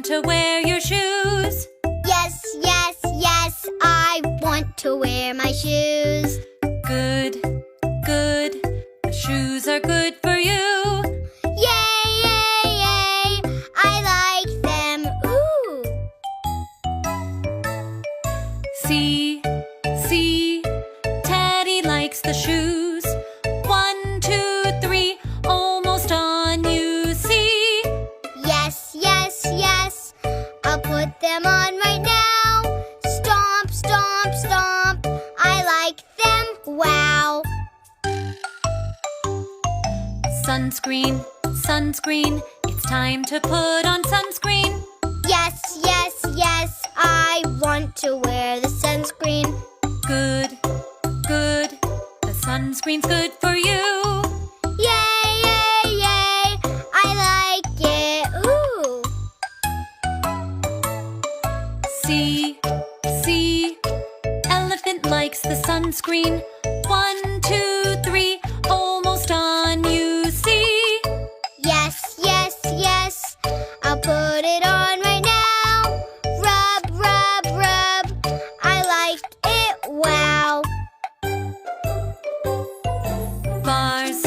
to wear your shoes. Yes, yes, yes, I want to wear my shoes. Good, good, the shoes are good for you. Yay, yay, yay, I like them, ooh. See, see, Teddy likes the shoes. 1, 2, 3, almost on, you see. Yes, yes, yes, I'll put them on right now. Stomp, stomp, stomp, I like them, wow. Sunscreen, sunscreen, it's time to put on sunscreen. Yes, yes, yes, I want to wear the sunscreen. Good, good, the sunscreen's good for you. Yay, yay, yay, I like it, ooh. See, see, elephant likes the sunscreen. 1, 2, 3, almost on, you see. Yes, yes, yes, I'll put it on right now. Rub, rub, rub, I like it, wow. Bars,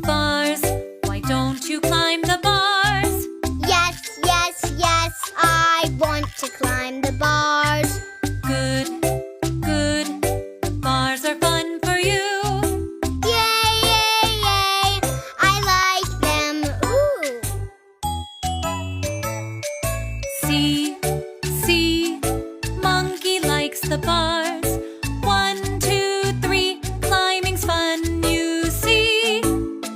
bars, why don't you climb the bars? Yes, yes, yes, I want to climb the bars. Good, good, the bars are fun for you. Yay, yay, yay, I like them, ooh. See, see, monkey likes the bars. 1, 2, 3, climbing's fun, you see.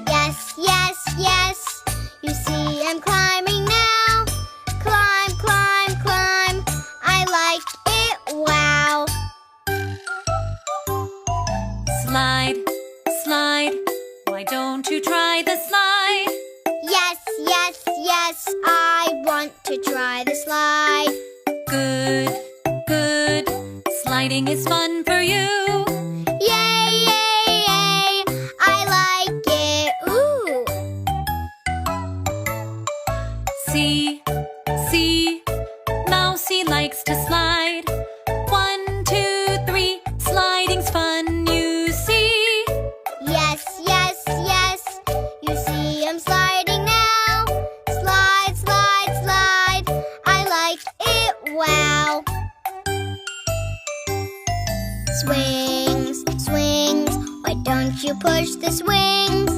Yes, yes, yes, you see I'm climbing now. Climb, climb, climb, I like it, wow. Slide, slide, why don't you try the slide? Yes, yes, yes, I want to try the slide. Good, good, sliding is fun for you. Yay, yay, yay, I like it, ooh. See, see, Mousy likes to slide. 1, 2, 3, sliding's fun, you see. Yes, yes, yes, you see I'm sliding now. Slide, slide, slide, I like it, wow. Swings, swings, why don't you push the swings?